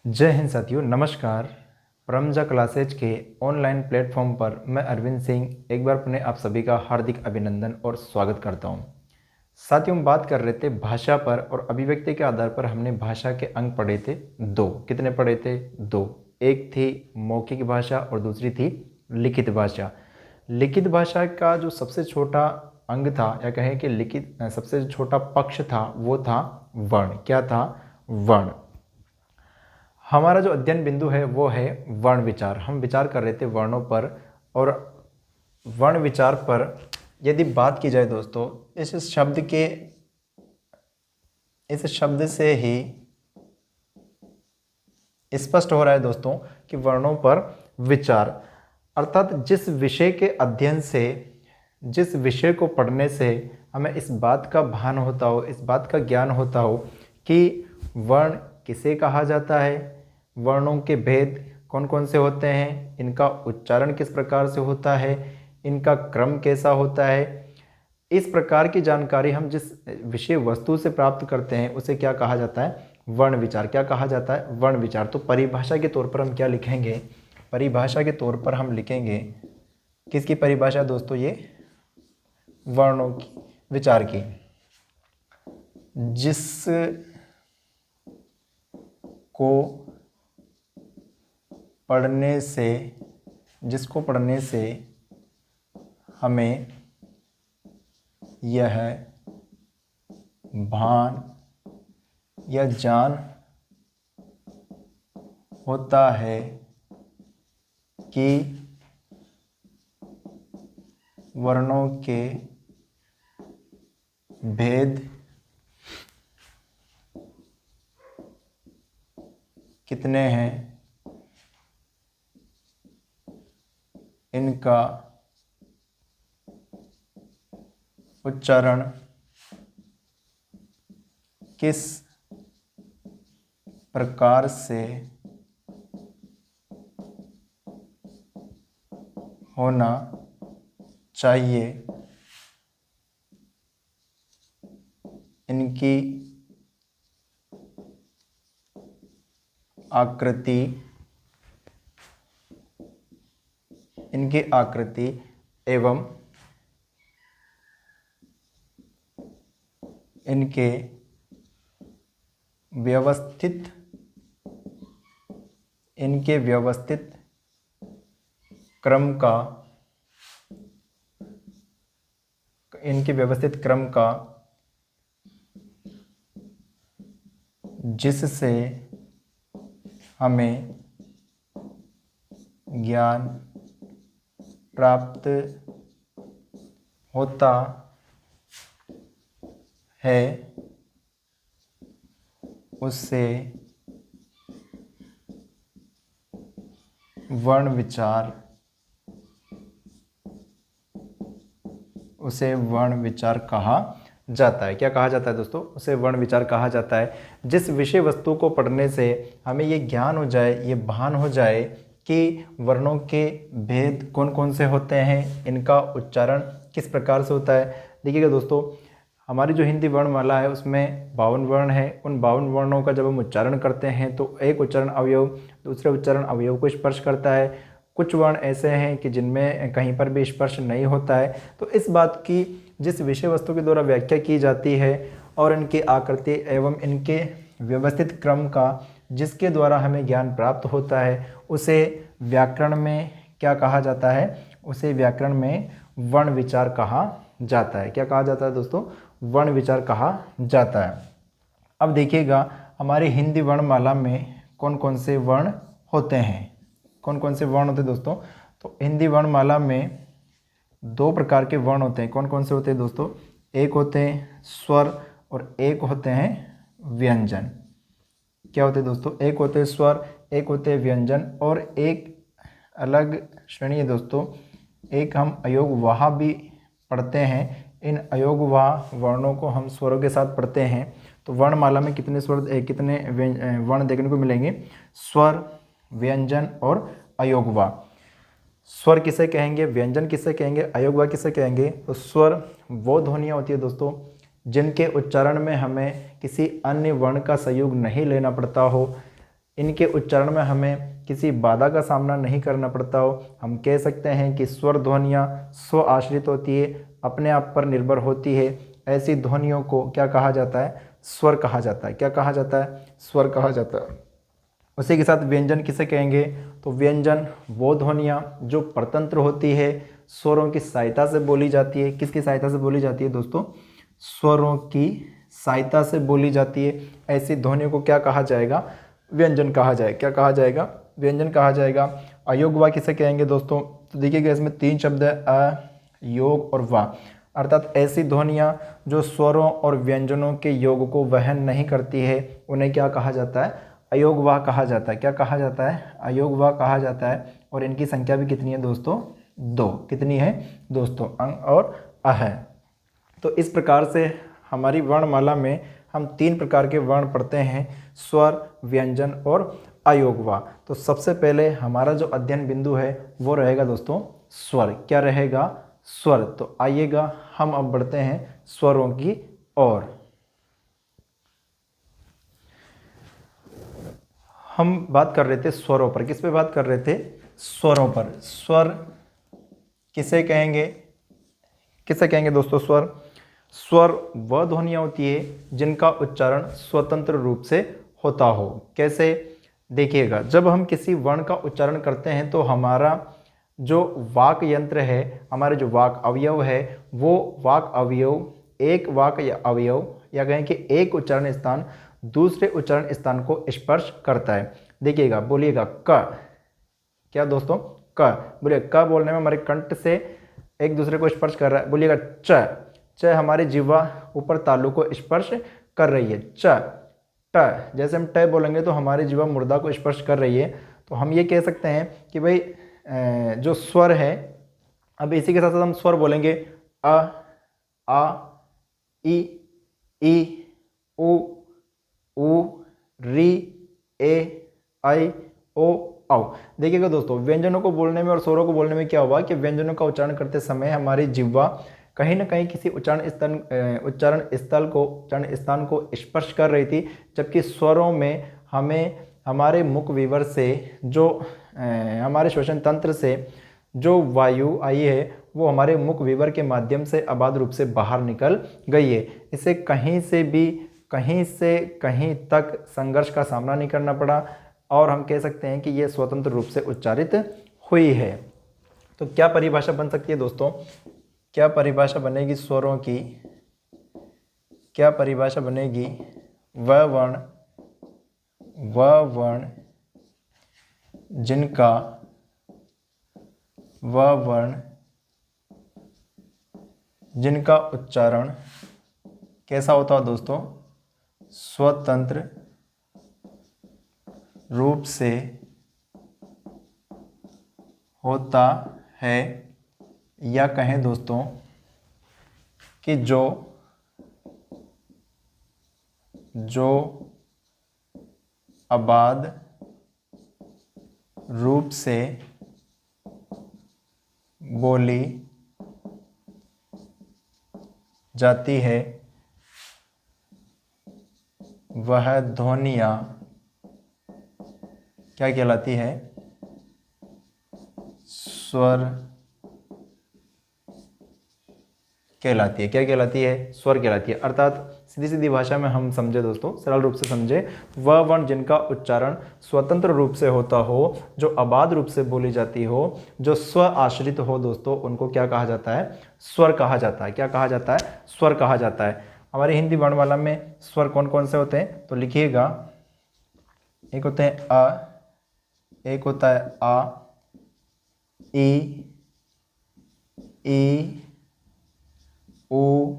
जय हिंद साथियों, नमस्कार। परमजा क्लासेज के ऑनलाइन प्लेटफॉर्म पर मैं अरविंद सिंह एक बार अपने आप सभी का हार्दिक अभिनंदन और स्वागत करता हूं। साथियों, हम बात कर रहे थे भाषा पर और अभिव्यक्ति के आधार पर हमने भाषा के अंग पढ़े थे दो। कितने पढ़े थे? दो। एक थी मौखिक भाषा और दूसरी थी लिखित भाषा। लिखित भाषा का जो सबसे छोटा अंग था, या कहें कि लिखित सबसे छोटा पक्ष था, वो था वर्ण। क्या था? वर्ण। हमारा जो अध्ययन बिंदु है वो है वर्ण विचार। हम विचार कर रहे थे वर्णों पर, और वर्ण विचार पर यदि बात की जाए दोस्तों, इस शब्द से ही स्पष्ट हो रहा है दोस्तों कि वर्णों पर विचार, अर्थात जिस विषय के अध्ययन से, जिस विषय को पढ़ने से हमें इस बात का भान होता हो, इस बात का ज्ञान होता हो कि वर्ण किसे कहा जाता है, वर्णों के भेद कौन कौन से होते हैं, इनका उच्चारण किस प्रकार से होता है, इनका क्रम कैसा होता है, इस प्रकार की जानकारी हम जिस विषय वस्तु से प्राप्त करते हैं उसे क्या कहा जाता है? वर्ण विचार। क्या कहा जाता है? वर्ण विचार। तो परिभाषा के तौर पर हम क्या लिखेंगे? परिभाषा के तौर पर हम लिखेंगे, किसकी परिभाषा दोस्तों? ये वर्णों की, विचार की। जिसको पढ़ने से हमें यह भान या ज्ञान होता है कि वर्णों के भेद कितने हैं, इनका उच्चारण किस प्रकार से होना चाहिए, इनकी आकृति एवं इनके व्यवस्थित क्रम का जिससे हमें ज्ञान प्राप्त होता है, उससे वर्ण विचार कहा जाता है। क्या कहा जाता है दोस्तों? उसे वर्ण विचार कहा जाता है। जिस विषय वस्तु को पढ़ने से हमें ये ज्ञान हो जाए, ये भान हो जाए कि वर्णों के भेद कौन कौन से होते हैं, इनका उच्चारण किस प्रकार से होता है। देखिएगा दोस्तों, हमारी जो हिंदी वर्णमाला है उसमें 52 वर्ण है। उन 52 वर्णों का जब हम उच्चारण करते हैं तो एक उच्चारण अवयव दूसरे उच्चारण अवयव को स्पर्श करता है। कुछ वर्ण ऐसे हैं कि जिनमें कहीं पर भी स्पर्श नहीं होता है। तो इस बात की जिस विषय वस्तु के द्वारा व्याख्या की जाती है और इनकी आकृति एवं इनके व्यवस्थित क्रम का जिसके द्वारा हमें ज्ञान प्राप्त होता है, उसे व्याकरण में क्या कहा जाता है? उसे व्याकरण में वर्ण विचार कहा जाता है। क्या कहा जाता है दोस्तों? वर्ण विचार कहा जाता है। अब देखिएगा, हमारी हिंदी वर्णमाला में कौन कौन से वर्ण होते हैं? कौन कौन से वर्ण होते हैं दोस्तों? तो हिंदी वर्णमाला में 2 प्रकार के वर्ण होते हैं। कौन कौन से होते हैं दोस्तों? एक होते हैं स्वर और एक होते हैं व्यंजन। क्या होते हैं दोस्तों? एक होते हैं स्वर, एक होते हैं व्यंजन, और एक अलग श्रेणी है दोस्तों, एक हम अयोगवाह भी पढ़ते हैं। इन अयोगवाह वर्णों को हम स्वरों के साथ पढ़ते हैं। तो वर्णमाला में कितने वर्ण देखने को मिलेंगे? स्वर, व्यंजन और अयोगवाह। स्वर किसे कहेंगे, व्यंजन किसे कहेंगे, अयोगवाह किसे कहेंगे? तो स्वर वो ध्वनियाँ होती है दोस्तों जिनके उच्चारण में हमें किसी अन्य वर्ण का सहयोग नहीं लेना पड़ता हो। इनके उच्चारण में हमें किसी बाधा का सामना नहीं करना पड़ता हो। हम कह सकते हैं कि स्वर ध्वनियाँ स्व आश्रित होती है, अपने आप पर निर्भर होती है। ऐसी ध्वनियों को क्या कहा जाता है? स्वर कहा जाता है। क्या कहा जाता है? स्वर कहा जाता है। उसी के साथ व्यंजन किसे कहेंगे? तो व्यंजन वो ध्वनियाँ जो परतंत्र होती है, स्वरों की सहायता से बोली जाती है। किसकी सहायता से बोली जाती है दोस्तों? स्वरों की सहायता से बोली जाती है। ऐसी ध्वनियों को क्या कहा जाएगा? व्यंजन कहा जाएगा। क्या कहा जाएगा? व्यंजन कहा जाएगा। अयोग वा किसे कहेंगे दोस्तों? तो देखिएगा इसमें 3 शब्द है, अ, योग और वा, अर्थात ऐसी ध्वनियाँ जो स्वरों और व्यंजनों के योग को वहन नहीं करती है, उन्हें क्या कहा जाता है? अयोग वा कहा जाता है। क्या कहा जाता है? अयोग वा कहा जाता है। और इनकी संख्या भी कितनी है दोस्तों? 2। कितनी है दोस्तों? अंग और अ है। तो इस प्रकार से हमारी वर्णमाला में हम 3 प्रकार के वर्ण पढ़ते हैं, स्वर, व्यंजन और अयोगवा। तो सबसे पहले हमारा जो अध्ययन बिंदु है वो रहेगा दोस्तों स्वर। क्या रहेगा? स्वर। तो आइएगा हम अब बढ़ते हैं स्वरों की ओर। हम बात कर रहे थे स्वरों पर। किस पे बात कर रहे थे? स्वरों पर। स्वर किसे कहेंगे? किसे कहेंगे दोस्तों स्वर? स्वर वह ध्वनियाँ होती है जिनका उच्चारण स्वतंत्र रूप से होता हो। कैसे? देखिएगा, जब हम किसी वर्ण का उच्चारण करते हैं तो हमारा जो वाक यंत्र है, हमारे जो वाक अवयव है, वो वाक अवयव एक वाक या अवयव या कहें कि एक उच्चारण स्थान दूसरे उच्चारण स्थान को स्पर्श करता है। देखिएगा, बोलिएगा क। क्या दोस्तों? क। बोलिए, क बोलने में हमारे कंठ से एक दूसरे को स्पर्श कर रहा है। बोलिएगा च। च हमारी जिह्वा ऊपर तालु को स्पर्श कर रही है। च। ट जैसे हम ट बोलेंगे तो हमारी जिह्वा मुर्दा को स्पर्श कर रही है। तो हम ये कह सकते हैं कि भाई जो स्वर है, अब इसी के साथ साथ हम स्वर बोलेंगे अ, आ, ई, उ, री, ए, आई, ओ, औ। देखिएगा दोस्तों, व्यंजनों को बोलने में और स्वरों को बोलने में क्या हुआ कि व्यंजनों का उच्चारण करते समय हमारी जिह्वा कहीं ना कहीं किसी उच्चारण स्थान को स्पर्श कर रही थी, जबकि स्वरों में हमें हमारे मुख विवर से जो हमारे श्वसन तंत्र से जो वायु आई है वो हमारे मुख विवर के माध्यम से अबाध रूप से बाहर निकल गई है। इसे कहीं से कहीं तक संघर्ष का सामना नहीं करना पड़ा और हम कह सकते हैं कि यह स्वतंत्र रूप से उच्चारित हुई है। तो क्या परिभाषा बन सकती है दोस्तों? क्या परिभाषा बनेगी स्वरों की? क्या परिभाषा बनेगी? वह वर्ण जिनका उच्चारण कैसा होता है दोस्तों? स्वतंत्र रूप से होता है, या कहें दोस्तों कि जो अबाध रूप से बोली जाती है वह ध्वनियाँ क्या कहलाती है? स्वर कहलाती है। क्या कहलाती है? स्वर कहलाती है। अर्थात सीधी सीधी भाषा में हम समझे दोस्तों, सरल रूप से समझे, वह वर्ण जिनका उच्चारण स्वतंत्र रूप से होता हो, जो अबाध रूप से बोली जाती हो, जो स्व आश्रित हो दोस्तों, उनको क्या कहा जाता है? स्वर कहा जाता है। क्या कहा जाता है? स्वर कहा जाता है। हमारी हिंदी वर्णमाला में स्वर कौन कौन से होते हैं? तो लिखिएगा, एक होते हैं अ, एक होता है आ, ई, उ,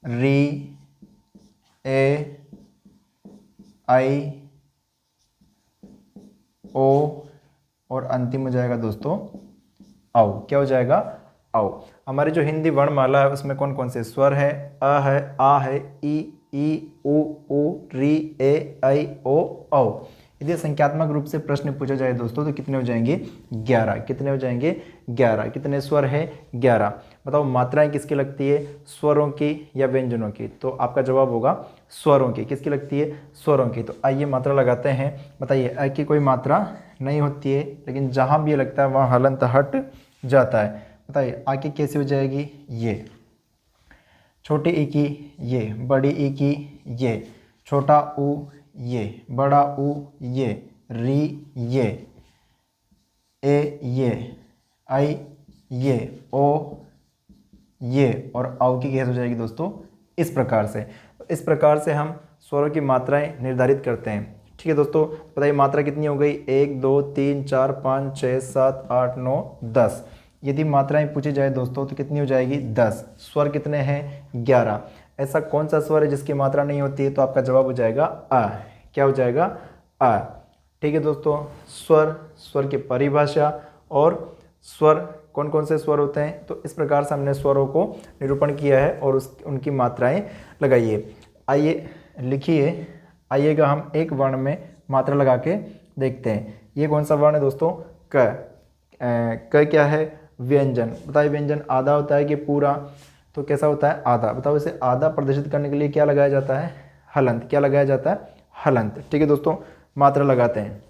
री, ए, आई, ओ और अंतिम हो जाएगा दोस्तों औ। क्या हो जाएगा? औ। हमारी जो हिंदी वर्णमाला है उसमें कौन कौन से स्वर है? अ है, आ है, ई, उ, री, ए, आई, ओ, औ। यदि संख्यात्मक रूप से प्रश्न पूछा जाए दोस्तों तो कितने हो जाएंगे? 11। कितने हो जाएंगे? 11। कितने स्वर है? 11। बताओ मात्राएं किसकी लगती है, स्वरों की या व्यंजनों की? तो आपका जवाब होगा स्वरों की। किसकी लगती है, स्वरों की। तो आइए मात्रा लगाते हैं। बताइए अ की कोई मात्रा नहीं होती है, लेकिन जहाँ भी ये लगता है वहाँ हलंत हट जाता है। बताइए आ की कैसी हो जाएगी, ये छोटी ई की, ये बड़ी ई की, ये छोटा ऊ, ये बड़ा ऊ, ये री, ये ए, ये आई, ये ओ, ये और आओ की कैसे हो जाएगी दोस्तों, इस प्रकार से। तो इस प्रकार से हम स्वरों की मात्राएं निर्धारित करते हैं। ठीक है दोस्तों, बताइए मात्रा कितनी हो गई, 1 2 3 4 5 6 7 8 9 10। यदि मात्राएं पूछी जाए दोस्तों तो कितनी हो जाएगी, 10। स्वर कितने हैं, 11। ऐसा कौन सा स्वर है जिसकी मात्रा नहीं होती है? तो आपका जवाब हो जाएगा अ। क्या हो जाएगा, अ। ठीक है दोस्तों, स्वर की परिभाषा और स्वर कौन कौन से स्वर होते हैं, तो इस प्रकार से हमने स्वरों को निरूपण किया है और उनकी मात्राएं लगाइए। आइए लिखिए, आइएगा हम एक वर्ण में मात्रा लगा के देखते हैं। ये कौन सा वर्ण है दोस्तों, क। क क्या है, व्यंजन। बताइए व्यंजन आधा होता है कि पूरा? तो कैसा होता है, आधा। बताओ इसे आधा प्रदर्शित करने के लिए क्या लगाया जाता है, हलंत। क्या लगाया जाता है, हलंत। ठीक है दोस्तों, मात्रा लगाते हैं।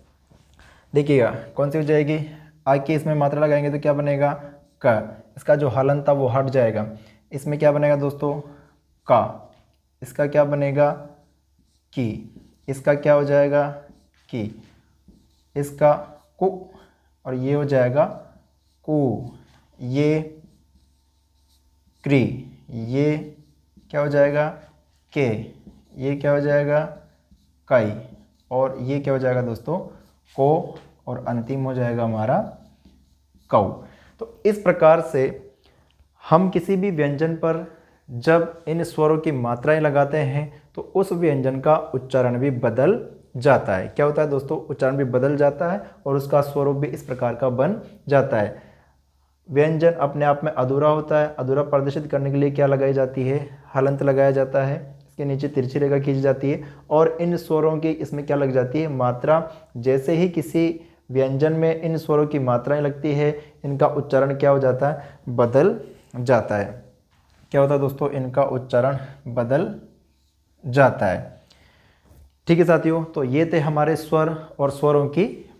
देखिएगा कौन सी हो जाएगी, आ की इसमें मात्रा लगाएंगे तो क्या बनेगा, क। इसका जो हलंत था वो हट जाएगा। इसमें क्या बनेगा दोस्तों, का। इसका क्या बनेगा, की। इसका क्या हो जाएगा, की। इसका कु और ये हो जाएगा कु। ये क्री, ये क्या हो जाएगा, के। ये क्या हो जाएगा, कई। और ये क्या हो जाएगा दोस्तों, को। और अंतिम हो जाएगा हमारा कौ। तो इस प्रकार से हम किसी भी व्यंजन पर जब इन स्वरों की मात्राएं लगाते हैं तो उस व्यंजन का उच्चारण भी बदल जाता है। क्या होता है दोस्तों, उच्चारण भी बदल जाता है और उसका स्वरूप भी इस प्रकार का बन जाता है। व्यंजन अपने आप में अधूरा होता है। अधूरा प्रदर्शित करने के लिए क्या लगाई जाती है, हलंत लगाया जाता है। इसके नीचे तिरछी रेखा खींची जाती है और इन स्वरों की इसमें क्या लग जाती है, मात्रा। जैसे ही किसी व्यंजन में इन स्वरों की मात्राएं लगती है, इनका उच्चारण क्या हो जाता है, बदल जाता है। क्या होता है दोस्तों, इनका उच्चारण बदल जाता है। ठीक है साथियों, तो ये थे हमारे स्वर और स्वरों की